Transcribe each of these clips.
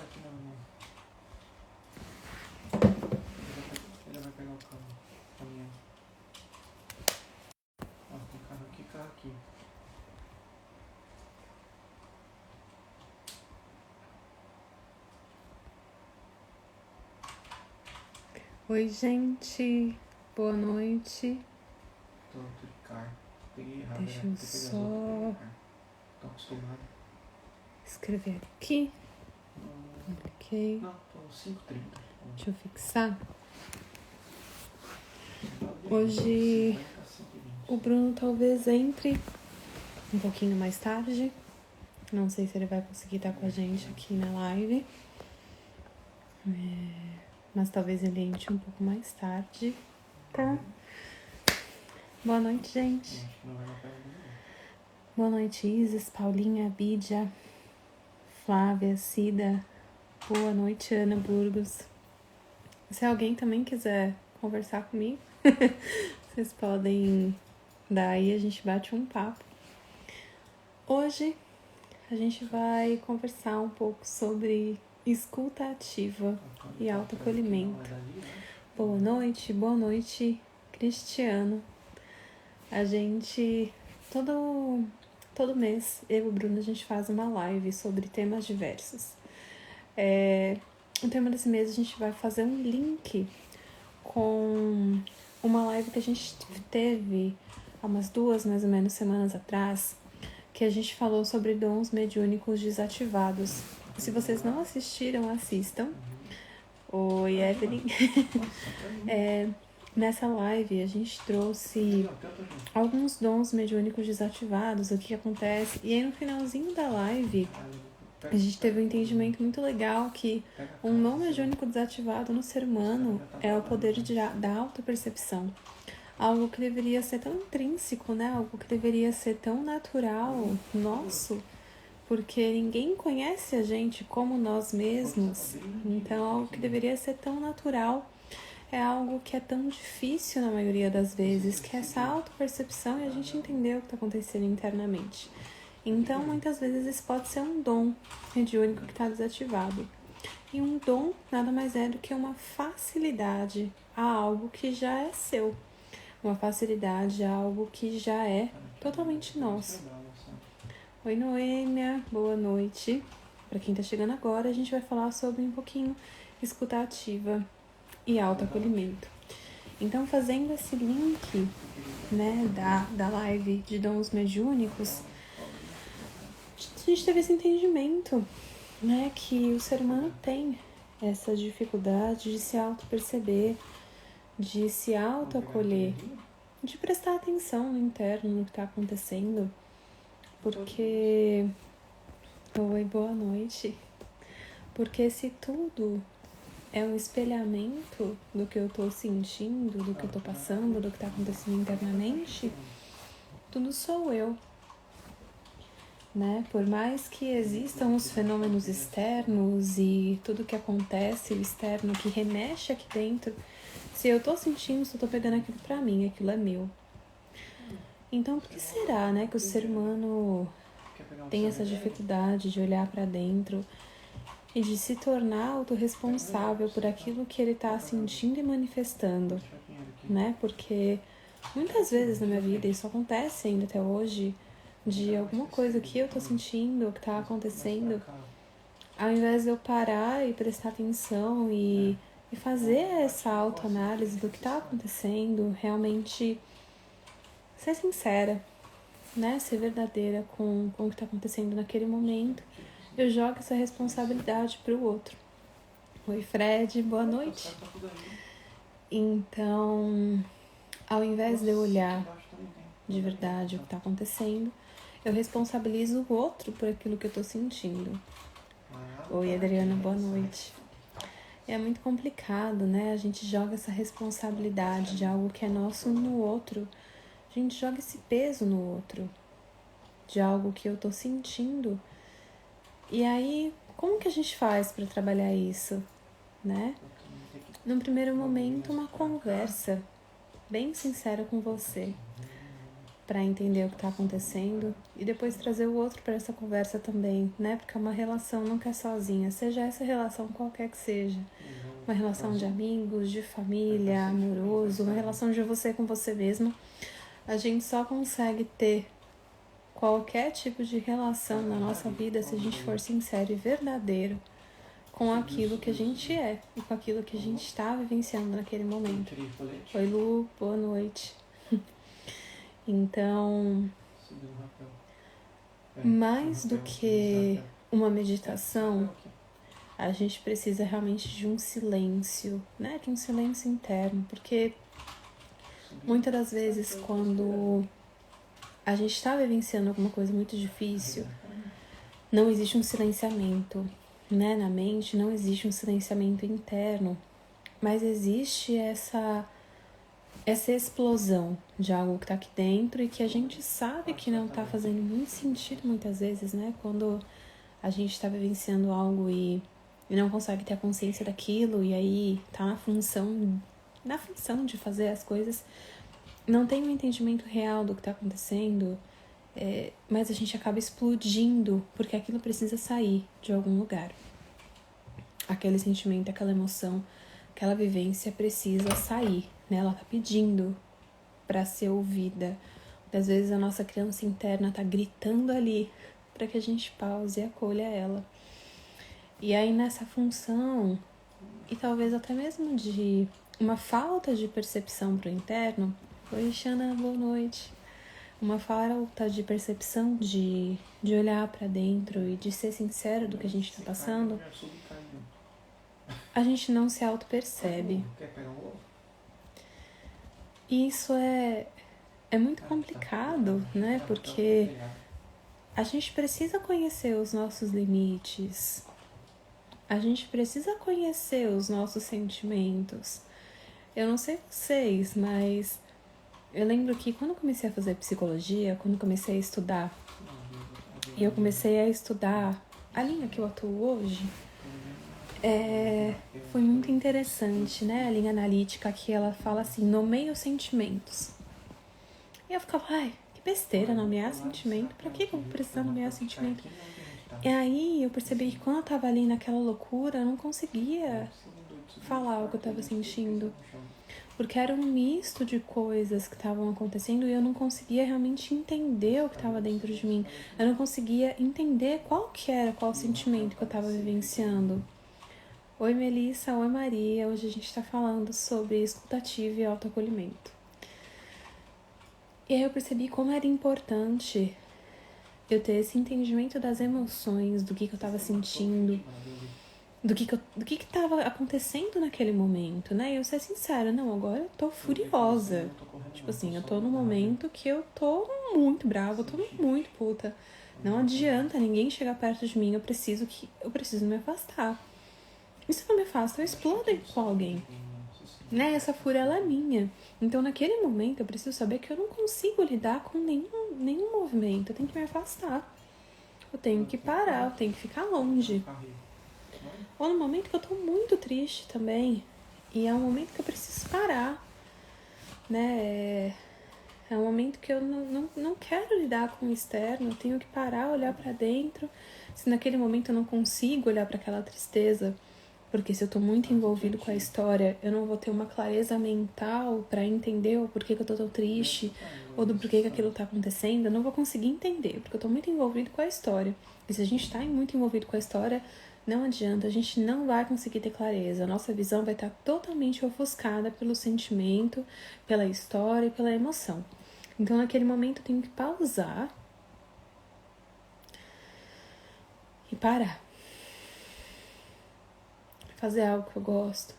aqui na mão. Ele vai pegar o caminhão. Ó, tem carro aqui, carro aqui. Oi, gente. Boa noite. Tô de carro. Peguei errado. Deixa eu só Tô acostumado. escrever aqui. Ok. Não, tô 5h30. Deixa eu fixar. Hoje o Bruno talvez entre um pouquinho mais tarde. Não sei se ele vai conseguir estar com a gente aqui na live. Mas talvez ele entre um pouco mais tarde. Tá? Boa noite, gente. Boa noite, Isis, Paulinha, Bídia, Flávia, Cida. Boa noite, Ana Burgos. Se alguém também quiser conversar comigo, vocês podem dar aí, a gente bate um papo. Hoje a gente vai conversar um pouco sobre escuta ativa e autoacolhimento. Boa noite, Cristiano. A gente, todo mês, eu e o Bruno, a gente faz uma live sobre temas diversos. O tema desse mês a gente vai fazer um link com uma live que a gente teve há umas 2, mais ou menos, semanas atrás, que a gente falou sobre dons mediúnicos desativados. Se vocês não assistiram, assistam. Oi, Evelyn. Nessa live a gente trouxe alguns dons mediúnicos desativados, o que acontece. E aí no finalzinho da live a gente teve um entendimento muito legal que um dom mediúnico desativado no ser humano é o poder da autopercepção. Algo que deveria ser tão intrínseco, né? Algo que deveria ser tão natural, nosso, porque ninguém conhece a gente como nós mesmos. Então, algo que deveria ser tão natural é algo que é tão difícil na maioria das vezes, que é essa autopercepção e a gente entender o que está acontecendo internamente. Então, muitas vezes, isso pode ser um dom mediúnico que está desativado. E um dom nada mais é do que uma facilidade a algo que já é seu. Uma facilidade a algo que já é totalmente nosso. Oi, Noêmia. Boa noite. Para quem está chegando agora, a gente vai falar sobre um pouquinho escuta ativa e autoacolhimento. Então, fazendo esse link, né, da live de dons mediúnicos, a gente teve esse entendimento, né, que o ser humano tem essa dificuldade de se auto-perceber, de se auto-acolher, de prestar atenção no interno, no que está acontecendo, porque... Oi, boa noite. Porque se tudo é um espelhamento do que eu tô sentindo, do que eu tô passando, do que tá acontecendo internamente, tudo sou eu, né? Por mais que existam os fenômenos externos e tudo que acontece, o externo que remexe aqui dentro, se eu tô sentindo, se eu tô pegando aquilo pra mim, aquilo é meu. Então, por que será, né, que o ser humano tem essa dificuldade de olhar pra dentro e de se tornar autorresponsável por aquilo que ele tá sentindo e manifestando, né? Porque muitas vezes na minha vida, isso acontece ainda até hoje, de alguma coisa que eu tô sentindo, que tá acontecendo, ao invés de eu parar e prestar atenção e fazer essa autoanálise do que tá acontecendo, realmente ser sincera, né? Ser verdadeira com o que tá acontecendo naquele momento, eu jogo essa responsabilidade pro outro. Oi, Fred, boa noite. Então, ao invés de eu olhar de verdade o que tá acontecendo, eu responsabilizo o outro por aquilo que eu tô sentindo. Oi, Adriana, boa noite. É muito complicado, né? A gente joga essa responsabilidade de algo que é nosso no outro. A gente joga esse peso no outro, de algo que eu tô sentindo. E aí, como que a gente faz para trabalhar isso, né? Num primeiro momento, uma conversa bem sincera com você. para entender o que está acontecendo e depois trazer o outro para essa conversa também, né? Porque uma relação nunca é sozinha, seja essa relação qualquer que seja. Uma relação de amigos, de família, amoroso, uma relação de você com você mesmo. A gente só consegue ter qualquer tipo de relação na nossa vida se a gente for sincero e verdadeiro com aquilo que a gente é e com aquilo que a gente está vivenciando naquele momento. Oi, Lu, boa noite. Então, mais do que uma meditação, a gente precisa realmente de um silêncio, né? De um silêncio interno, porque muitas das vezes quando a gente está vivenciando alguma coisa muito difícil, não existe um silenciamento, né? Na mente não existe um silenciamento interno, mas existe essa explosão de algo que está aqui dentro e que a gente sabe que não está fazendo muito sentido muitas vezes, né? Quando a gente está vivenciando algo e não consegue ter a consciência daquilo e aí tá na função de fazer as coisas, não tem um entendimento real do que está acontecendo, mas a gente acaba explodindo porque aquilo precisa sair de algum lugar. Aquele sentimento, aquela emoção, aquela vivência precisa sair, né? Ela tá pedindo para ser ouvida. Às vezes a nossa criança interna tá gritando ali para que a gente pause e acolha ela. E aí nessa função, e talvez até mesmo de uma falta de percepção pro interno. Oi, Xana, boa noite. Uma falta de percepção de olhar para dentro e de ser sincero do que a gente tá passando, a gente não se auto-percebe. E isso é muito complicado, né? Porque a gente precisa conhecer os nossos limites. A gente precisa conhecer os nossos sentimentos. Eu não sei vocês, mas eu lembro que quando eu comecei a fazer psicologia, quando eu comecei a estudar, e eu comecei a estudar a linha que eu atuo hoje, foi muito interessante, né? A linha analítica que ela fala assim, nomeia os sentimentos. E eu ficava, que besteira, nomear sentimento. Pra que eu vou precisar nomear sentimento? E aí eu percebi que quando eu tava ali naquela loucura, eu não conseguia falar o que eu tava sentindo. Porque era um misto de coisas que estavam acontecendo e eu não conseguia realmente entender o que estava dentro de mim. Eu não conseguia entender qual sentimento que eu estava vivenciando. Oi, Melissa. Oi, Maria. Hoje a gente está falando sobre escutativa e autoacolhimento. E aí eu percebi como era importante eu ter esse entendimento das emoções, do que eu estava sentindo, do que estava acontecendo naquele momento, né? E eu ser sincera, não, agora eu tô furiosa. Tipo assim, eu tô num momento que eu tô muito brava, eu tô muito puta. Não adianta ninguém chegar perto de mim, eu preciso me afastar. E se eu não me afasto, eu explodo com alguém. Né? Essa fúria, ela é minha. Então, naquele momento, eu preciso saber que eu não consigo lidar com nenhum movimento. Eu tenho que me afastar. Eu tenho que parar, eu tenho que ficar longe. Ou no momento que eu tô muito triste também. E é um momento que eu preciso parar. Né? É um momento que eu não quero lidar com o externo. Eu tenho que parar, olhar pra dentro. Se naquele momento eu não consigo olhar para aquela tristeza, porque se eu tô muito envolvido com a história, eu não vou ter uma clareza mental para entender o porquê que eu tô tão triste, ou do porquê que aquilo tá acontecendo, eu não vou conseguir entender, porque eu tô muito envolvido com a história. E se a gente tá muito envolvido com a história, não adianta, a gente não vai conseguir ter clareza. A nossa visão vai estar totalmente ofuscada pelo sentimento, pela história e pela emoção. Então, naquele momento, eu tenho que pausar e parar. Fazer algo que eu gosto,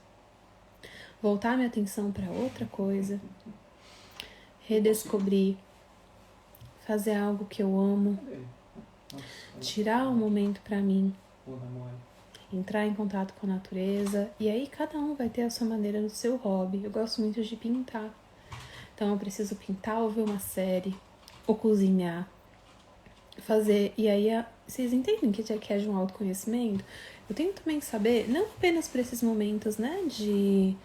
voltar minha atenção para outra coisa, redescobrir, fazer algo que eu amo, tirar um momento para mim, entrar em contato com a natureza, e aí cada um vai ter a sua maneira no seu hobby. Eu gosto muito de pintar, então eu preciso pintar ou ver uma série, ou cozinhar, fazer, e aí vocês entendem que é de um autoconhecimento? Eu tenho também que saber, não apenas para esses momentos, né, de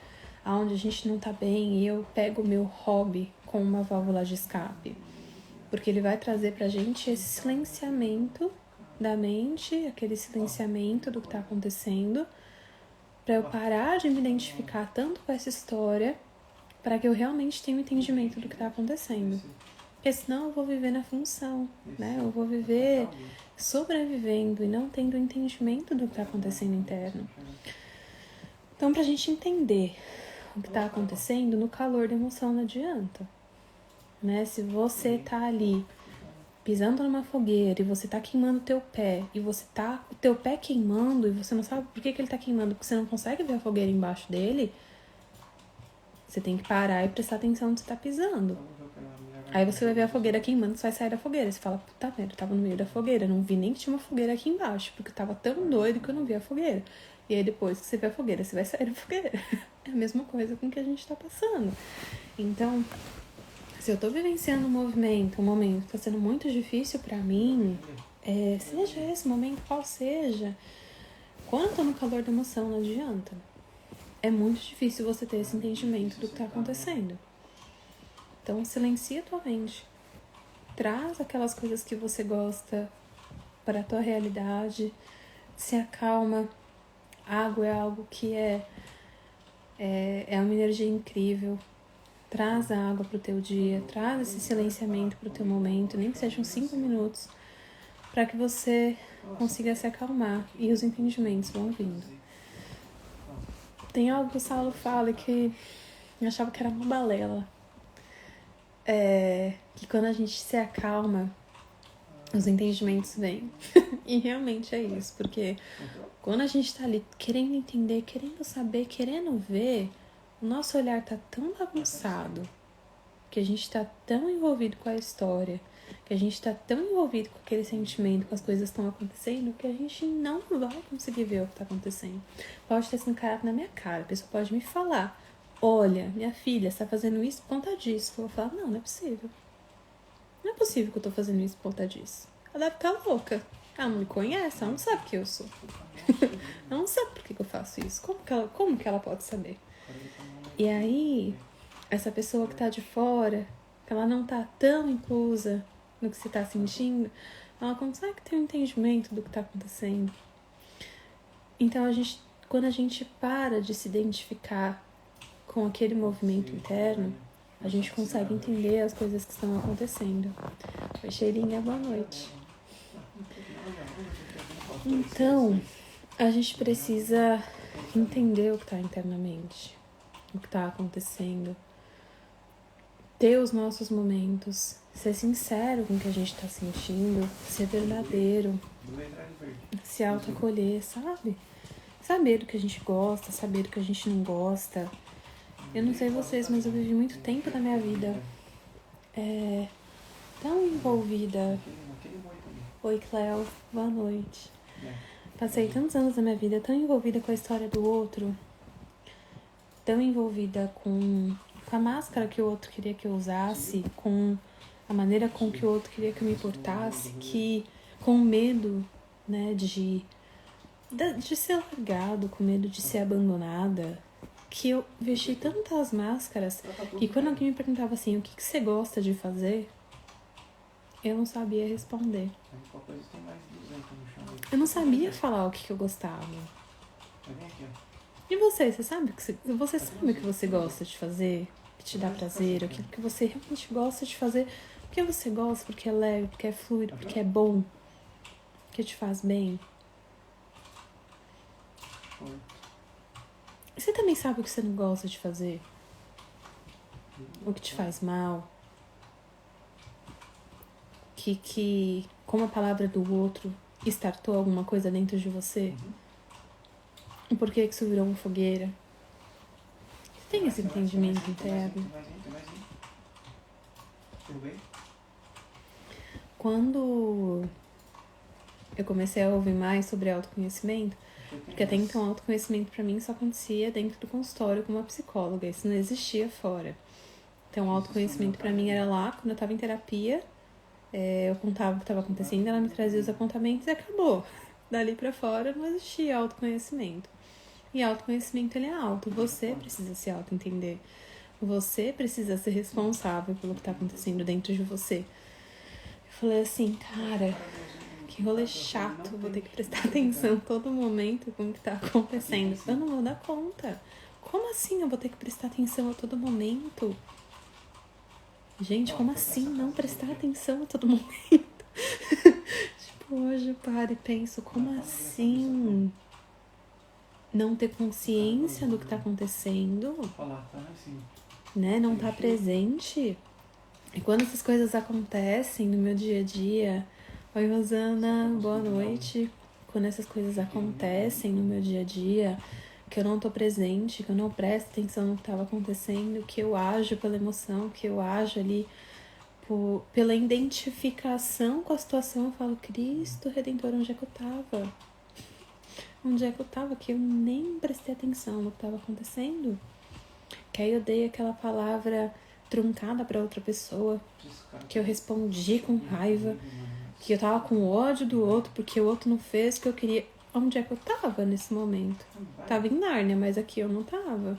onde a gente não tá bem e eu pego o meu hobby como uma válvula de escape. Porque ele vai trazer pra gente esse silenciamento da mente, aquele silenciamento do que tá acontecendo, pra eu parar de me identificar tanto com essa história, para que eu realmente tenha um entendimento do que tá acontecendo. Porque senão eu vou viver na função, né? Eu vou viver sobrevivendo e não tendo entendimento do que tá acontecendo interno. Então, pra gente entender o que tá acontecendo, no calor da emoção não adianta, né? Se você tá ali pisando numa fogueira e você tá queimando o teu pé, e você tá o teu pé queimando e você não sabe por que ele tá queimando, porque você não consegue ver a fogueira embaixo dele, você tem que parar e prestar atenção onde você tá pisando. Aí você vai ver a fogueira queimando, você vai sair da fogueira. Você fala, puta merda, eu tava no meio da fogueira, não vi nem que tinha uma fogueira aqui embaixo, porque eu tava tão doido que eu não vi a fogueira. E aí depois que você vê a fogueira, você vai sair da fogueira. É a mesma coisa com o que a gente tá passando. Então, se eu tô vivenciando um momento que tá sendo muito difícil pra mim, seja esse momento qual seja, quando eu tô no calor da emoção, não adianta. É muito difícil você ter esse entendimento do que tá acontecendo. Então, silencia tua mente. Traz aquelas coisas que você gosta para a tua realidade. Se acalma. Água é algo que é uma energia incrível. Traz a água pro teu dia. Traz esse silenciamento pro teu momento. Nem que sejam 5 minutos. Para que você consiga se acalmar. E os entendimentos vão vindo. Tem algo que o Saulo fala que eu achava que era uma balela. Que quando a gente se acalma, os entendimentos vêm. E realmente é isso, porque quando a gente tá ali querendo entender, querendo saber, querendo ver, o nosso olhar tá tão bagunçado, que a gente tá tão envolvido com a história, que a gente tá tão envolvido com aquele sentimento, com as coisas que estão acontecendo, que a gente não vai conseguir ver o que tá acontecendo. Pode ter escancarado na minha cara, a pessoa pode me falar, olha, minha filha, você tá fazendo isso por conta disso. Eu vou falar, não é possível. Não é possível que eu tô fazendo isso por conta disso. Ela deve estar louca. Ela não me conhece, ela não sabe quem eu sou. Ela não sabe por que eu faço isso. Como que ela pode saber? E aí, essa pessoa que tá de fora, que ela não tá tão inclusa no que você tá sentindo, ela consegue ter um entendimento do que tá acontecendo. Então, quando a gente para de se identificar com aquele movimento interno, a gente consegue entender as coisas que estão acontecendo. Oi, Cheirinha, boa noite. Então, a gente precisa entender o que está internamente, o que está acontecendo, ter os nossos momentos, ser sincero com o que a gente está sentindo, ser verdadeiro, se autoacolher, sabe? Saber do que a gente gosta, saber do que a gente não gosta. Eu não sei vocês, mas eu vivi muito tempo da minha vida tão envolvida. Oi, Cleo, boa noite. Passei tantos anos da minha vida tão envolvida com a história do outro, tão envolvida com a máscara que o outro queria que eu usasse, com a maneira com que o outro queria que eu me portasse, que com medo, né, de ser largado, com medo de ser abandonada, que eu vesti tantas máscaras que quando alguém me perguntava assim, o que você gosta de fazer, eu não sabia responder. Eu não sabia falar o que eu gostava. E você sabe o que você gosta de fazer, que te dá prazer, aquilo que você realmente gosta de fazer, porque você gosta, porque é leve, porque é fluido, porque é bom, que te faz bem. Você também sabe o que você não gosta de fazer? O que te faz mal? Que como a palavra do outro startou alguma coisa dentro de você? E por que isso virou uma fogueira? Você tem esse entendimento interno? Quando eu comecei a ouvir mais sobre autoconhecimento, porque até então autoconhecimento pra mim só acontecia dentro do consultório com uma psicóloga, isso não existia fora. Então o autoconhecimento pra mim era lá, quando eu tava em terapia, eu contava o que estava acontecendo, ela me trazia os apontamentos e acabou. Dali pra fora não existia autoconhecimento. E autoconhecimento ele é auto, você precisa se auto-entender. Você precisa ser responsável pelo que tá acontecendo dentro de você. falei assim, cara, que rolê chato, vou ter que prestar atenção todo momento com o que tá acontecendo. Eu não vou dar conta. Como assim eu vou ter que prestar atenção a todo momento? Gente, como assim não prestar atenção a todo momento? Tipo, hoje eu paro e penso, como assim não ter consciência do que tá acontecendo, né? Não tá presente. E quando essas coisas acontecem no meu dia a dia... Oi, Rosana, boa noite. Quando essas coisas acontecem no meu dia a dia, que eu não tô presente, que eu não presto atenção no que estava acontecendo, que eu ajo pela emoção, que eu ajo ali pela identificação com a situação, eu falo, Cristo Redentor, onde é que eu tava? Onde é que eu tava? Que eu nem prestei atenção no que estava acontecendo. Que aí eu dei aquela palavra truncada para outra pessoa, que eu respondi com raiva, que eu tava com ódio do outro porque o outro não fez o que eu queria. Onde é que eu tava nesse momento? Tava em Nárnia, mas aqui eu não tava.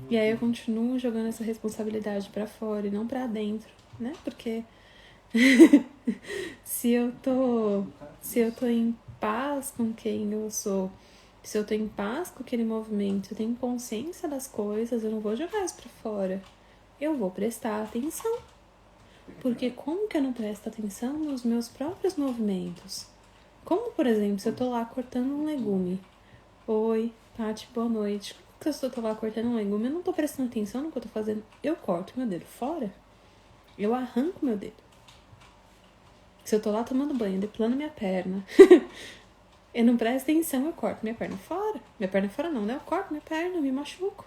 E aí eu continuo jogando essa responsabilidade pra fora e não pra dentro, né? Porque se eu tô em paz com quem eu sou, se eu tô em paz com aquele movimento, se eu tenho consciência das coisas, eu não vou jogar isso pra fora. Eu vou prestar atenção. Porque como que eu não presto atenção nos meus próprios movimentos? Como, por exemplo, se eu tô lá cortando um legume. Oi, Tati, boa noite. Como que eu tô lá cortando um legume, eu não tô prestando atenção no que eu tô fazendo? Eu corto meu dedo fora. Eu arranco meu dedo. Se eu tô lá tomando banho, deplano minha perna. Eu não presto atenção, eu corto minha perna fora. Minha perna fora não, né? Eu corto minha perna, eu me machuco.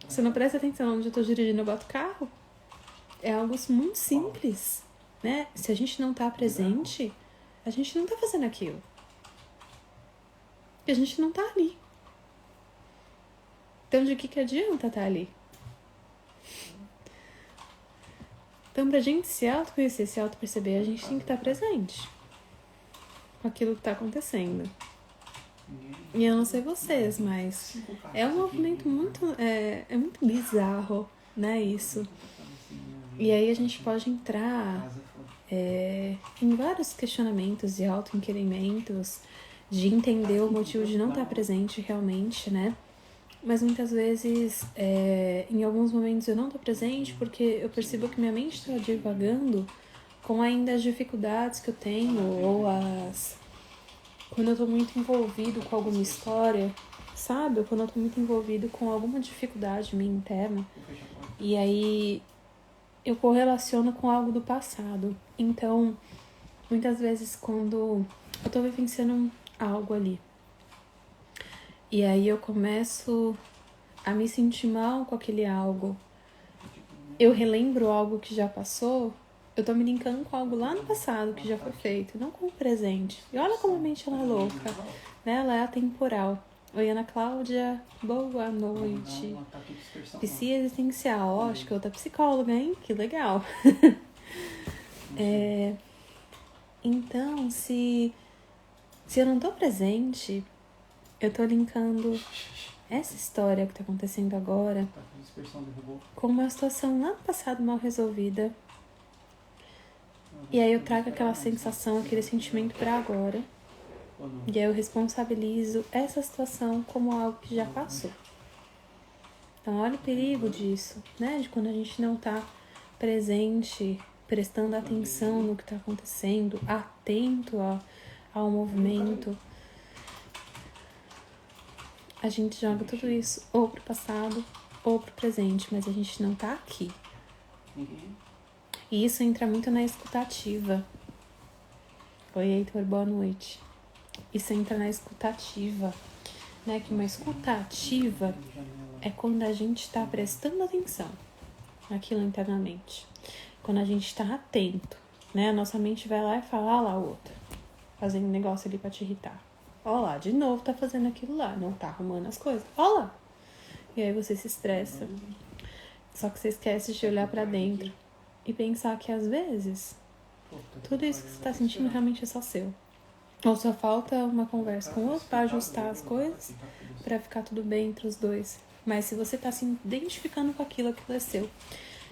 Se eu não presto atenção onde eu tô dirigindo, eu boto carro. É algo muito simples, né? Se a gente não tá presente, a gente não tá fazendo aquilo. E a gente não tá ali. Então, de que adianta estar ali? Então, pra gente se autoconhecer, se autoperceber, a gente tem que estar presente com aquilo que tá acontecendo. E eu não sei vocês, mas é um movimento muito... É muito bizarro, né, isso. E aí a gente pode entrar em vários questionamentos e autoinquirimentos de entender o motivo de não estar presente realmente, né? Mas muitas vezes, em alguns momentos eu não estou presente porque eu percebo que minha mente está divagando com ainda as dificuldades que eu tenho ou quando eu estou muito envolvido com alguma história, sabe? Ou quando eu estou muito envolvido com alguma dificuldade minha interna. E aí eu correlaciono com algo do passado. Então, muitas vezes quando eu tô vivenciando algo ali, e aí eu começo a me sentir mal com aquele algo, eu relembro algo que já passou, eu tô me linkando com algo lá no passado que já foi feito, não com o presente. E olha como a mente ela é louca, né? Ela é atemporal. Oi, Ana Cláudia, boa noite. Psi existencial, ó, acho que outra psicóloga, hein? Que legal. Então, se eu não tô presente, eu tô linkando essa história que tá acontecendo agora com uma situação lá no passado mal resolvida. E aí eu trago aquela sensação, aquele sentimento pra agora. E aí eu responsabilizo essa situação como algo que já passou. Então, olha o perigo disso, né? De quando a gente não tá presente, prestando atenção no que tá acontecendo, atento ao movimento. A gente joga tudo isso ou pro passado ou pro presente, mas a gente não tá aqui. E isso entra muito na escutativa. Oi, Heitor, boa noite. Isso entra na escutativa, né? Que uma escutativa é quando a gente está prestando atenção naquilo internamente. Quando a gente está atento, né? A nossa mente vai lá e fala, lá o outro, fazendo um negócio ali pra te irritar. Ó lá, de novo tá fazendo aquilo lá, não tá arrumando as coisas. Ó lá. E aí você se estressa. Só que você esquece de olhar pra dentro e pensar que às vezes tudo isso que você tá sentindo realmente é só seu. Ou só falta uma conversa com o outro pra ajustar as coisas, pra ficar tudo bem entre os dois. Mas se você tá se identificando com aquilo é seu.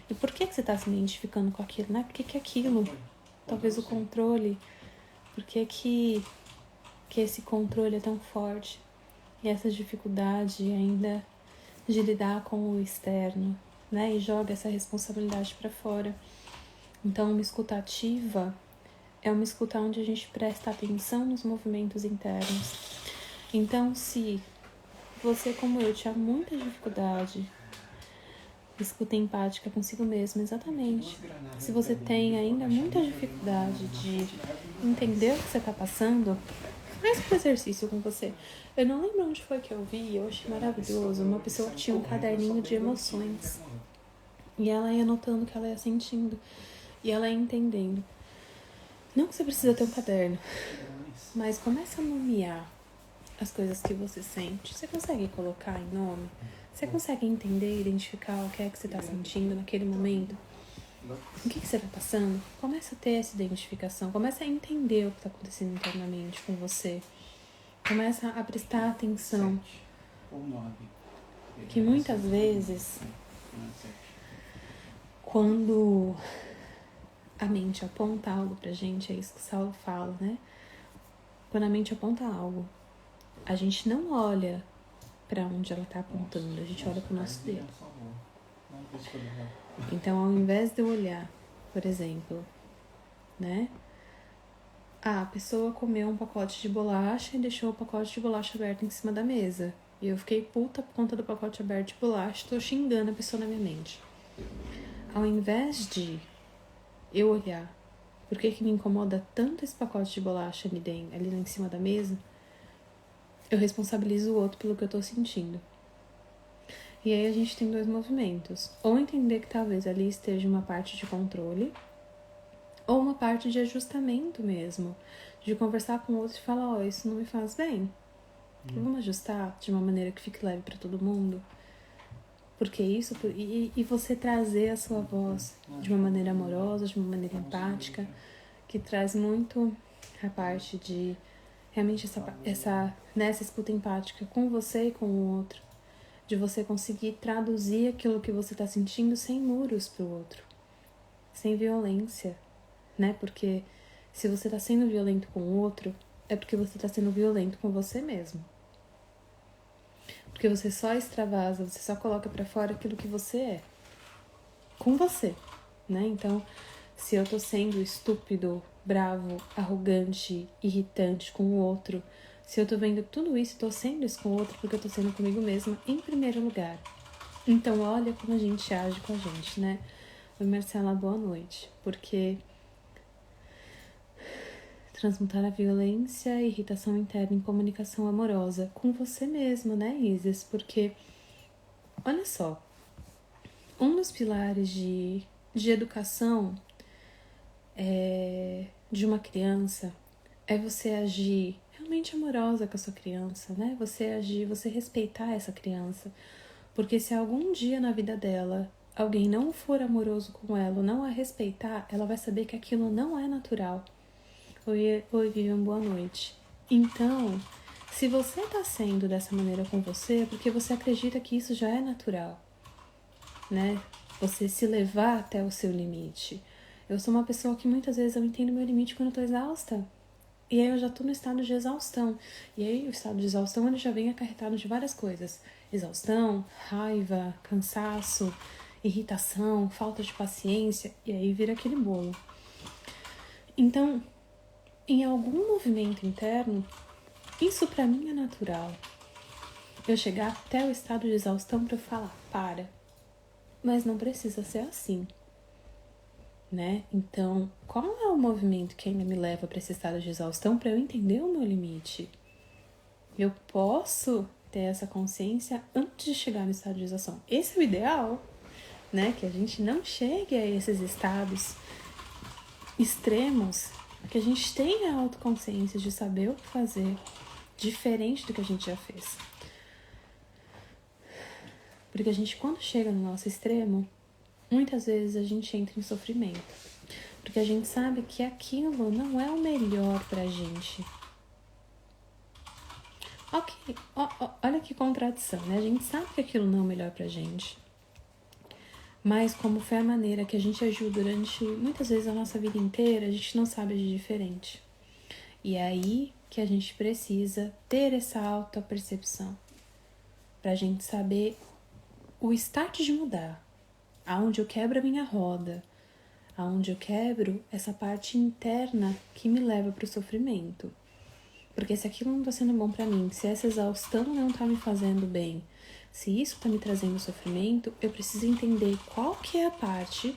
E por que você está se identificando com aquilo, né? Por que aquilo? Talvez o controle. Por que esse controle é tão forte? E essa dificuldade ainda de lidar com o externo, né? E joga essa responsabilidade para fora. Então, uma escuta ativa é uma escuta onde a gente presta atenção nos movimentos internos. Então, se você, como eu, tinha muita dificuldade, escuta empática consigo mesmo, exatamente. Se você tem ainda muita dificuldade de entender o que você está passando, faz um exercício com você. Eu não lembro onde foi que eu vi, eu achei maravilhoso. Uma pessoa que tinha um caderninho de emoções. E ela ia anotando o que ela ia sentindo. E ela ia entendendo. Não que você precisa ter um caderno, mas começa a nomear as coisas que você sente. Você consegue colocar em nome? Você consegue entender, identificar o que é que você está sentindo naquele momento? O que você está passando? Começa a ter essa identificação. Começa a entender o que está acontecendo internamente com você. Começa a prestar atenção. Que muitas vezes, quando a mente aponta algo pra gente, é isso que o Saulo fala, né? Quando a mente aponta algo, a gente não olha pra onde ela tá apontando, a gente olha pro nosso dedo. Então, ao invés de eu olhar, por exemplo, né? A pessoa comeu um pacote de bolacha e deixou o pacote de bolacha aberto em cima da mesa. E eu fiquei puta por conta do pacote aberto de bolacha, tô xingando a pessoa na minha mente. Ao invés de eu olhar por que me incomoda tanto esse pacote de bolacha ali em cima da mesa, eu responsabilizo o outro pelo que eu tô sentindo. E aí a gente tem dois movimentos. Ou entender que talvez ali esteja uma parte de controle, ou uma parte de ajustamento mesmo. De conversar com o outro e falar, isso não me faz bem. Vamos ajustar de uma maneira que fique leve para todo mundo? Porque isso... E você trazer a sua voz de uma maneira amorosa, de uma maneira empática, que traz muito a parte de realmente nessa escuta empática com você e com o outro, de você conseguir traduzir aquilo que você está sentindo sem muros para o outro, sem violência, né? Porque se você está sendo violento com o outro, é porque você está sendo violento com você mesmo. Porque você só extravasa, você só coloca para fora aquilo que você é, com você, né? Então, se eu tô sendo estúpido, bravo, arrogante, irritante com o outro, se eu tô vendo tudo isso, tô sendo isso com o outro porque eu tô sendo comigo mesma em primeiro lugar. Então, olha como a gente age com a gente, né? Oi, Marcela, boa noite. Porque transmutar a violência e irritação interna em comunicação amorosa com você mesmo, né, Isis? Porque, olha só, um dos pilares de educação de uma criança é você agir realmente amorosa com a sua criança, né? Você agir, você respeitar essa criança. Porque se algum dia na vida dela alguém não for amoroso com ela, não a respeitar, ela vai saber que aquilo não é natural. Oi, Vivian, boa noite. Então, se você tá sendo dessa maneira com você, é porque você acredita que isso já é natural, né? Você se levar até o seu limite. Eu sou uma pessoa que muitas vezes eu entendo meu limite quando eu tô exausta. E aí eu já tô no estado de exaustão. E aí o estado de exaustão ele já vem acarretado de várias coisas. Exaustão, raiva, cansaço, irritação, falta de paciência. E aí vira aquele bolo. Então, em algum movimento interno, isso pra mim é natural. Eu chegar até o estado de exaustão pra eu falar, para. Mas não precisa ser assim, né? Então, qual é o movimento que ainda me leva para esse estado de exaustão para eu entender o meu limite? Eu posso ter essa consciência antes de chegar no estado de exaustão. Esse é o ideal, né? Que a gente não chegue a esses estados extremos, que a gente tenha a autoconsciência de saber o que fazer diferente do que a gente já fez. Porque a gente, quando chega no nosso extremo, muitas vezes a gente entra em sofrimento. Porque a gente sabe que aquilo não é o melhor pra gente. Olha que contradição, né? A gente sabe que aquilo não é o melhor pra gente. mas como foi a maneira que a gente agiu durante muitas vezes a nossa vida inteira, a gente não sabe agir diferente. E é aí que a gente precisa ter essa autopercepção, pra gente saber o start de mudar, aonde eu quebro a minha roda, aonde eu quebro essa parte interna que me leva pro sofrimento. Porque se aquilo não tá sendo bom pra mim, se essa exaustão não tá me fazendo bem, se isso tá me trazendo sofrimento, eu preciso entender qual que é a parte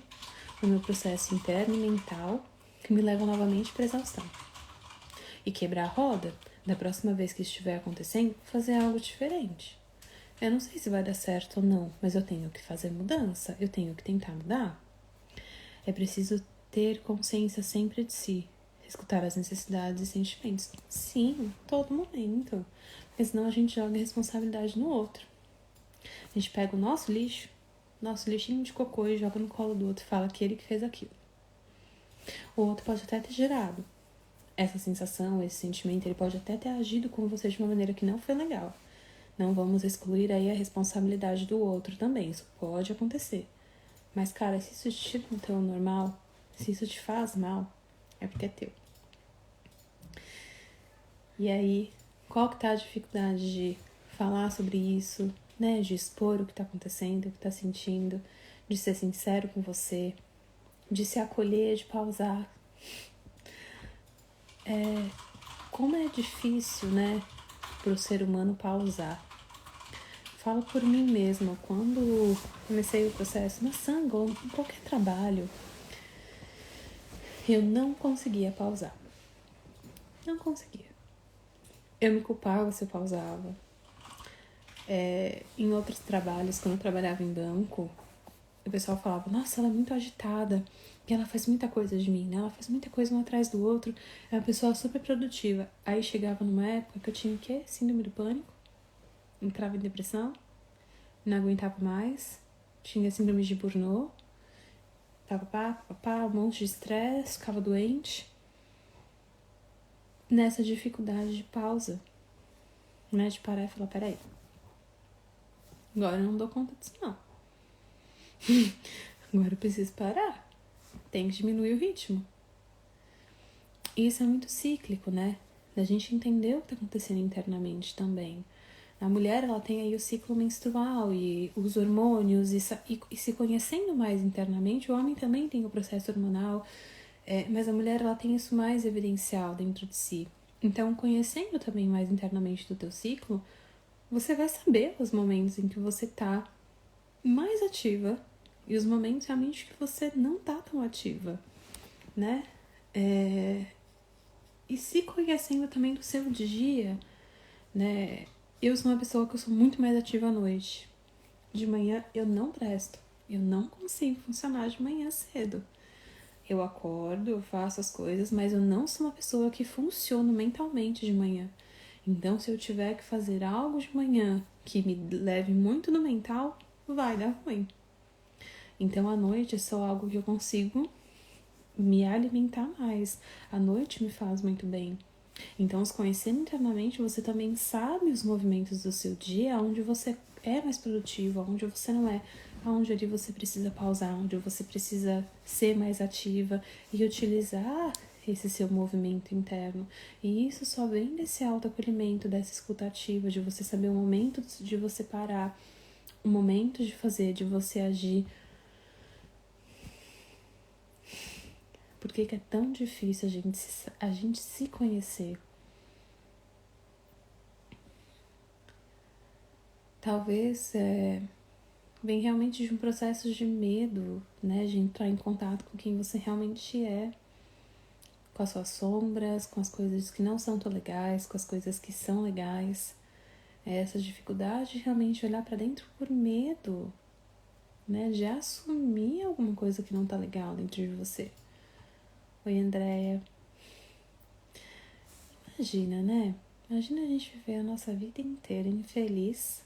do meu processo interno e mental que me leva novamente pra exaustão. E quebrar a roda, da próxima vez que isso estiver acontecendo, fazer algo diferente. Eu não sei se vai dar certo ou não, mas eu tenho que fazer mudança, eu tenho que tentar mudar. É preciso ter consciência sempre de si, escutar as necessidades e sentimentos. Sim, todo momento. Porque senão a gente joga a responsabilidade no outro. A gente pega o nosso lixinho de cocô e joga no colo do outro e fala que ele que fez aquilo. O outro pode até ter gerado essa sensação, esse sentimento, ele pode até ter agido com você de uma maneira que não foi legal. Não vamos excluir aí a responsabilidade do outro também, isso pode acontecer. Mas, cara, se isso te tira do teu normal, se isso te faz mal, é porque é teu. E aí, qual que tá a dificuldade de falar sobre isso, né? De expor o que tá acontecendo, o que tá sentindo, de ser sincero com você, de se acolher, de pausar. Como é difícil, né, pro ser humano pausar. Falo por mim mesma, quando comecei o processo na Sanga ou em qualquer trabalho, eu não conseguia pausar. Não conseguia. Eu me culpava se eu pausava. Em outros trabalhos, quando eu trabalhava em banco, o pessoal falava, nossa, ela é muito agitada, e ela faz muita coisa de mim, né? Ela faz muita coisa um atrás do outro, é uma pessoa super produtiva. Aí chegava numa época que eu tinha o quê? Síndrome do pânico, entrava em depressão, não aguentava mais, tinha síndrome de Burnout, um monte de estresse, ficava doente. Nessa dificuldade de pausa, né? De parar e falar, peraí, agora eu não dou conta disso não. Agora eu preciso parar. Tem que diminuir o ritmo. E isso é muito cíclico, né? Da gente entender o que tá acontecendo internamente também. A mulher, ela tem aí o ciclo menstrual e os hormônios e se conhecendo mais internamente. O homem também tem o processo hormonal, mas a mulher, ela tem isso mais evidencial dentro de si. Então, conhecendo também mais internamente do teu ciclo, você vai saber os momentos em que você tá mais ativa e os momentos realmente que você não tá tão ativa, né? E se conhecendo também do seu dia, né? Eu sou uma pessoa que eu sou muito mais ativa à noite. De manhã eu não presto. Eu não consigo funcionar de manhã cedo. Eu acordo, eu faço as coisas, mas eu não sou uma pessoa que funciona mentalmente de manhã. Então, se eu tiver que fazer algo de manhã que me leve muito no mental, vai dar ruim. Então, à noite é só algo que eu consigo me alimentar mais. À noite me faz muito bem. Então, se conhecendo internamente, você também sabe os movimentos do seu dia, onde você é mais produtivo, onde você não é, onde ali você precisa pausar, onde você precisa ser mais ativa e utilizar esse seu movimento interno. E isso só vem desse autoacolhimento, dessa escuta ativa, de você saber o momento de você parar, o momento de fazer, de você agir. Por que é tão difícil a gente se conhecer? Talvez vem realmente de um processo de medo, né? De entrar em contato com quem você realmente é. Com as suas sombras, com as coisas que não são tão legais, com as coisas que são legais. Essa dificuldade de realmente olhar pra dentro por medo, né? De assumir alguma coisa que não tá legal dentro de você. Oi, Andréia. Imagina, né? Imagina a gente viver a nossa vida inteira infeliz,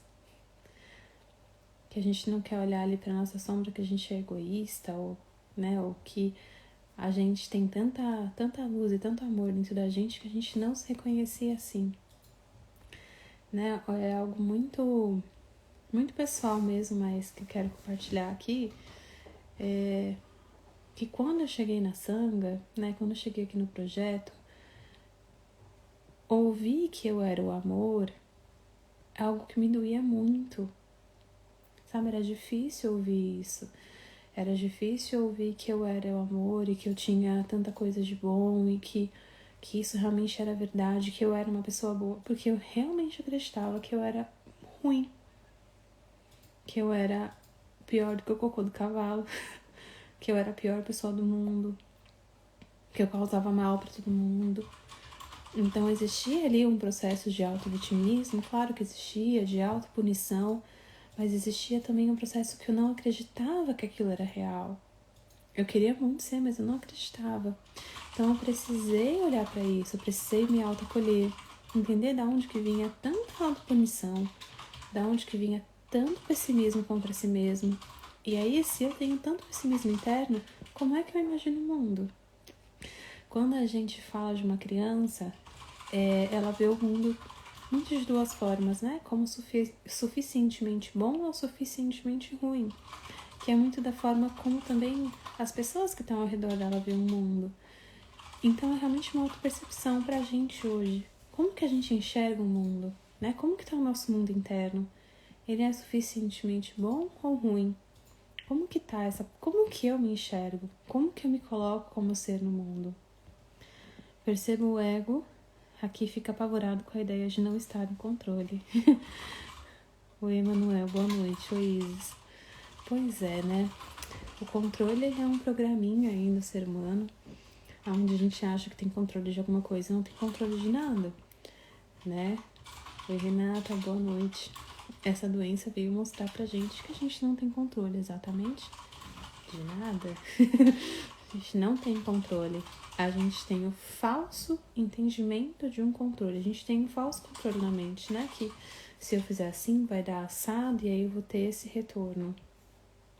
que a gente não quer olhar ali pra nossa sombra, que a gente é egoísta, ou, né, ou que a gente tem tanta luz e tanto amor dentro da gente que a gente não se reconhecia assim, né? É algo muito, muito pessoal mesmo, mas que eu quero compartilhar aqui. que quando eu cheguei na Sangha, né, quando eu cheguei aqui no projeto, ouvir que eu era o amor é algo que me doía muito, sabe? Era difícil ouvir isso. Era difícil ouvir que eu era o amor e que eu tinha tanta coisa de bom e que isso realmente era verdade, que eu era uma pessoa boa, porque eu realmente acreditava que eu era ruim, que eu era pior do que o cocô do cavalo, que eu era a pior pessoa do mundo, que eu causava mal para todo mundo. Então existia ali um processo de auto-vitimismo, claro que existia, de auto-punição, mas existia também um processo que eu não acreditava que aquilo era real. Eu queria muito ser, mas eu não acreditava. Então eu precisei olhar para isso, eu precisei me autoacolher, entender de onde que vinha tanta autopunição, de onde que vinha tanto pessimismo contra si mesmo. E aí, se eu tenho tanto pessimismo interno, como é que eu imagino o mundo? Quando a gente fala de uma criança, ela vê o mundo muito de duas formas, né? Como suficientemente bom ou suficientemente ruim. Que é muito da forma como também as pessoas que estão ao redor dela veem o mundo. Então é realmente uma autopercepção pra gente hoje. Como que a gente enxerga o mundo? Né? Como que tá o nosso mundo interno? Ele é suficientemente bom ou ruim? Como que tá como que eu me enxergo? Como que eu me coloco como ser no mundo? Percebo o ego aqui fica apavorado com a ideia de não estar em controle. Oi, Emanuel, boa noite. Oi, Isis. Pois é, né? O controle ele é um programinha aí no ser humano, onde a gente acha que tem controle de alguma coisa e não tem controle de nada, né? Oi, Renata, boa noite. Essa doença veio mostrar pra gente que a gente não tem controle exatamente de nada. A gente não tem controle. A gente tem o falso entendimento de um controle. A gente tem um falso controle na mente, né? Que se eu fizer assim, vai dar assado e aí eu vou ter esse retorno.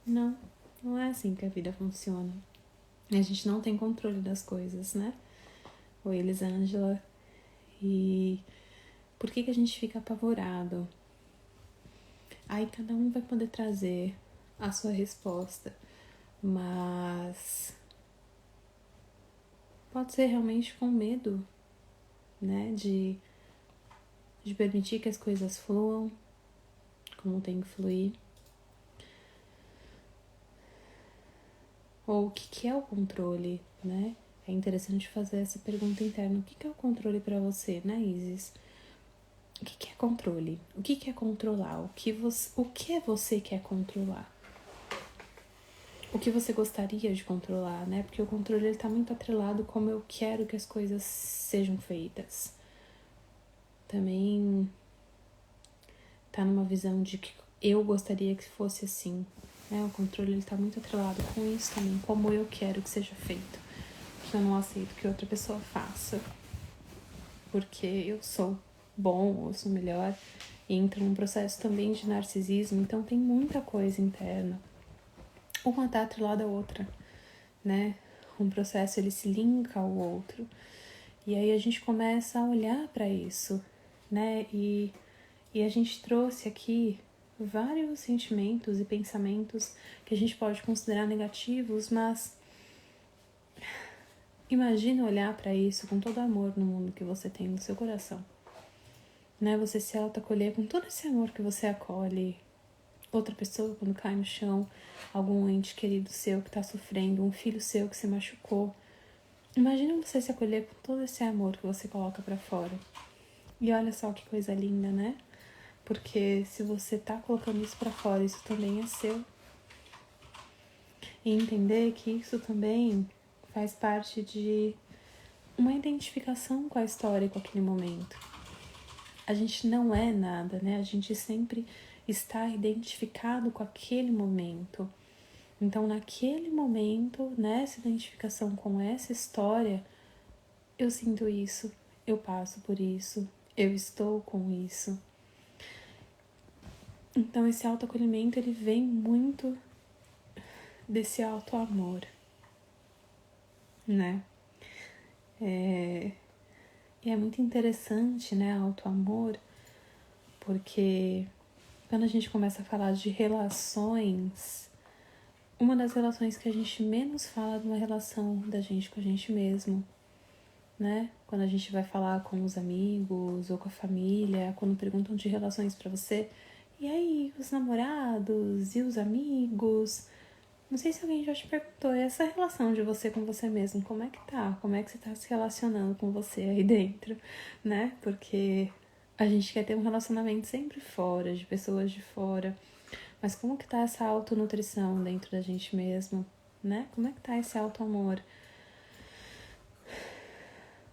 Não, não é assim que a vida funciona. A gente não tem controle das coisas, né? Oi, Elisângela. E por que a gente fica apavorado? Aí cada um vai poder trazer a sua resposta. Mas pode ser realmente com medo, né? De permitir que as coisas fluam como tem que fluir. Ou o que é o controle, né? É interessante fazer essa pergunta interna. O que é o controle para você, né, Isis? O que é controle? O que é controlar? O que você quer controlar? O que você gostaria de controlar, né? Porque o controle está muito atrelado como eu quero que as coisas sejam feitas. Também tá numa visão de que eu gostaria que fosse assim, né? O controle está muito atrelado com isso também, como eu quero que seja feito. Que eu não aceito que outra pessoa faça, porque eu sou bom, eu sou melhor. E entra num processo também de narcisismo, então tem muita coisa interna. Uma tá atrelada à outra, né? Um processo, ele se linka ao outro. E aí a gente começa a olhar para isso, né? E a gente trouxe aqui vários sentimentos e pensamentos que a gente pode considerar negativos, mas imagina olhar para isso com todo amor no mundo que você tem no seu coração, né? Você se autoacolher com todo esse amor que você acolhe outra pessoa quando cai no chão, algum ente querido seu que está sofrendo, um filho seu que se machucou. Imagina você se acolher com todo esse amor que você coloca para fora. E olha só que coisa linda, né? Porque se você tá colocando isso para fora, isso também é seu. E entender que isso também faz parte de uma identificação com a história e com aquele momento. A gente não é nada, né? A gente sempre está identificado com aquele momento. Então, naquele momento, nessa identificação com essa história, eu sinto isso, eu passo por isso, eu estou com isso. Então, esse autoacolhimento, ele vem muito desse auto-amor, né? E é muito interessante, né, auto-amor, porque quando a gente começa a falar de relações, uma das relações que a gente menos fala de uma relação da gente com a gente mesmo, né? Quando a gente vai falar com os amigos ou com a família, quando perguntam de relações pra você, e aí, os namorados e os amigos? Não sei se alguém já te perguntou, e essa relação de você com você mesmo, como é que tá? Como é que você tá se relacionando com você aí dentro, né? Porque a gente quer ter um relacionamento sempre fora, de pessoas de fora. Mas como que tá essa autonutrição dentro da gente mesmo, né? Como é que tá esse auto-amor?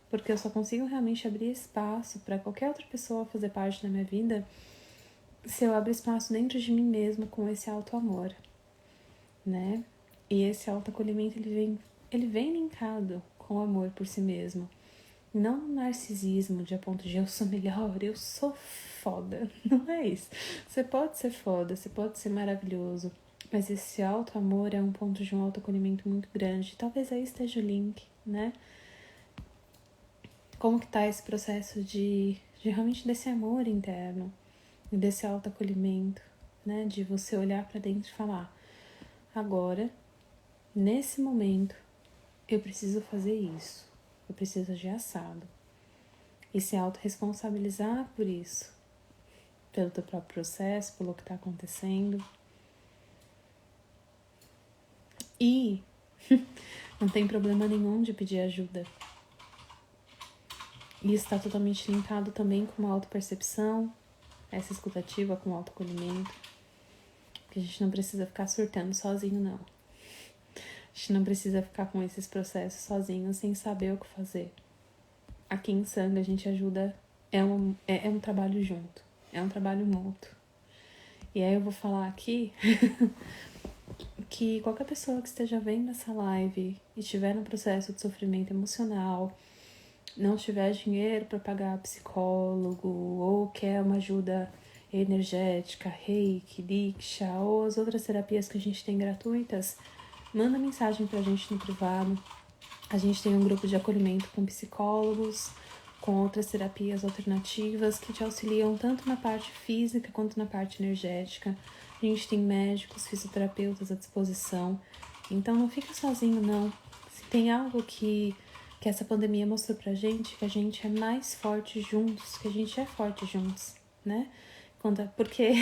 Porque eu só consigo realmente abrir espaço para qualquer outra pessoa fazer parte da minha vida se eu abro espaço dentro de mim mesmo com esse auto-amor, né? E esse autoacolhimento, ele vem linkado com o amor por si mesmo. Não no narcisismo de a ponto de eu sou melhor, eu sou foda. Não é isso. Você pode ser foda, você pode ser maravilhoso, mas esse auto-amor é um ponto de um autoacolhimento muito grande. Talvez aí esteja o link, né? Como que tá esse processo de realmente desse amor interno, desse autoacolhimento, né? De você olhar pra dentro e falar, agora, nesse momento, eu preciso fazer isso. Eu preciso agir assado. E se autorresponsabilizar por isso. Pelo teu próprio processo, pelo que tá acontecendo. E não tem problema nenhum de pedir ajuda. E está totalmente linkado também com uma autopercepção, essa escutativa com o autoacolhimento. Porque a gente não precisa ficar surtando sozinho, não. A gente não precisa ficar com esses processos sozinho, sem saber o que fazer. Aqui em Sangha a gente ajuda, é um trabalho junto, é um trabalho mútuo. E aí eu vou falar aqui que qualquer pessoa que esteja vendo essa live e estiver no processo de sofrimento emocional, não tiver dinheiro para pagar psicólogo ou quer uma ajuda energética, reiki, diksha ou as outras terapias que a gente tem gratuitas, manda mensagem pra gente no privado. A gente tem um grupo de acolhimento com psicólogos, com outras terapias alternativas que te auxiliam tanto na parte física quanto na parte energética. A gente tem médicos, fisioterapeutas à disposição. Então não fica sozinho, não. Se tem algo que essa pandemia mostrou pra gente, que a gente é mais forte juntos, que a gente é forte juntos, né? Porque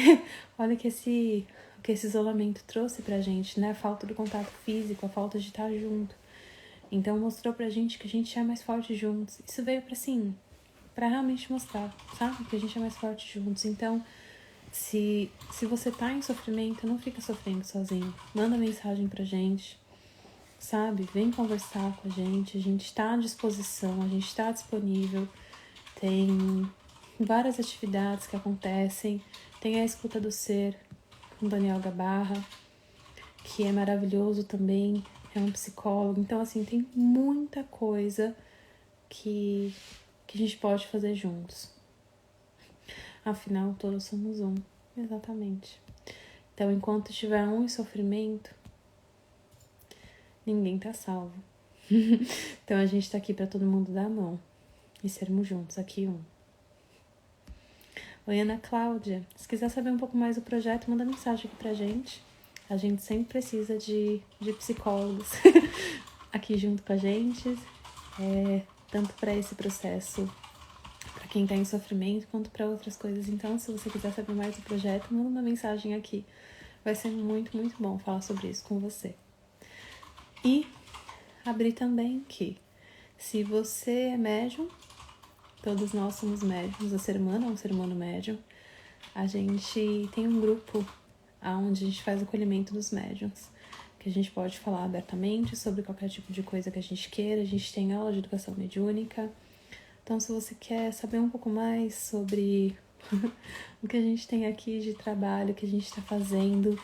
olha que esse isolamento trouxe pra gente, né? A falta do contato físico, a falta de estar junto. Então mostrou pra gente que a gente é mais forte juntos. Isso veio pra realmente mostrar, sabe? Que a gente é mais forte juntos. Então, se você tá em sofrimento, não fica sofrendo sozinho. Manda mensagem pra gente, sabe? Vem conversar com a gente tá à disposição, a gente tá disponível. Tem várias atividades que acontecem. Tem a Escuta do Ser com Daniel Gabarra, que é maravilhoso também, é um psicólogo. Então, assim, tem muita coisa que a gente pode fazer juntos. Afinal, todos somos um. Exatamente. Então, enquanto estiver um em sofrimento, ninguém tá salvo. Então, a gente tá aqui pra todo mundo dar a mão e sermos juntos, aqui um. Oi, Ana Cláudia. Se quiser saber um pouco mais do projeto, manda mensagem aqui pra gente. A gente sempre precisa de psicólogos aqui junto com a gente, tanto para esse processo, para quem tá em sofrimento, quanto para outras coisas. Então, se você quiser saber mais do projeto, manda uma mensagem aqui. Vai ser muito, muito bom falar sobre isso com você. E abrir também que, se você é médium, todos nós somos médiums, a ser humano é um ser humano médium, a gente tem um grupo onde a gente faz o acolhimento dos médiums, que a gente pode falar abertamente sobre qualquer tipo de coisa que a gente queira. A gente tem aula de educação mediúnica. Então, se você quer saber um pouco mais sobre o que a gente tem aqui de trabalho, o que a gente está fazendo,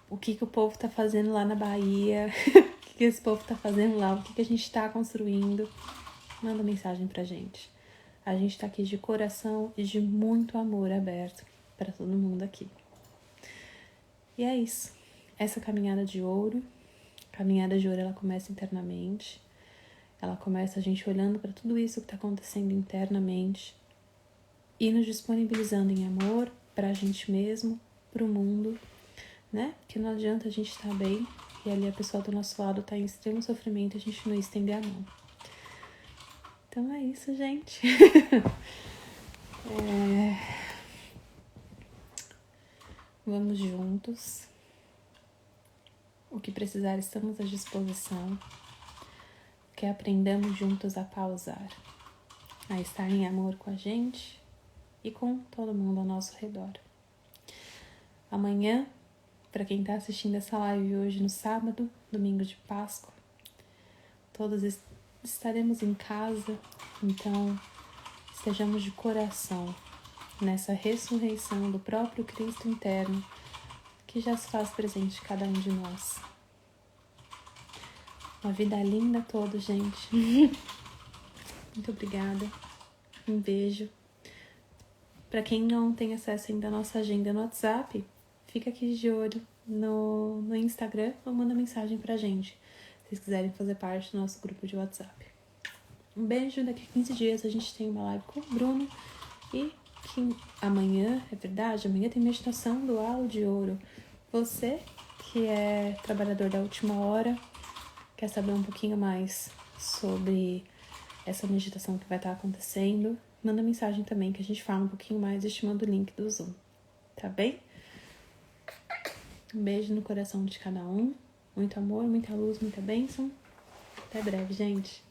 o que o povo está fazendo lá na Bahia, o que esse povo está fazendo lá, o que a gente está construindo, manda mensagem pra gente. A gente tá aqui de coração e de muito amor aberto para todo mundo aqui. E é isso. Essa caminhada de ouro, ela começa internamente. Ela começa a gente olhando para tudo isso que está acontecendo internamente e nos disponibilizando em amor para a gente mesmo, para o mundo, né? Que não adianta a gente estar bem e ali a pessoa do nosso lado tá em extremo sofrimento, a gente não estender a mão. Então é isso, gente. Vamos juntos. O que precisar, estamos à disposição. Que aprendamos juntos a pausar, a estar em amor com a gente e com todo mundo ao nosso redor. Amanhã, para quem está assistindo essa live hoje no sábado, domingo de Páscoa, todos estaremos em casa, então estejamos de coração nessa ressurreição do próprio Cristo interno que já se faz presente em cada um de nós. Uma vida linda a todos, gente. Muito obrigada. Um beijo. Para quem não tem acesso ainda à nossa agenda no WhatsApp, fica aqui de olho no Instagram ou manda mensagem pra gente, se vocês quiserem fazer parte do nosso grupo de WhatsApp. Um beijo, daqui a 15 dias a gente tem uma live com o Bruno e que amanhã, é verdade, amanhã tem meditação do Halo de Ouro. Você que é trabalhador da última hora, quer saber um pouquinho mais sobre essa meditação que vai estar acontecendo, manda mensagem também que a gente fala um pouquinho mais e te manda o link do Zoom, tá bem? Um beijo no coração de cada um, muito amor, muita luz, muita bênção. Até breve, gente.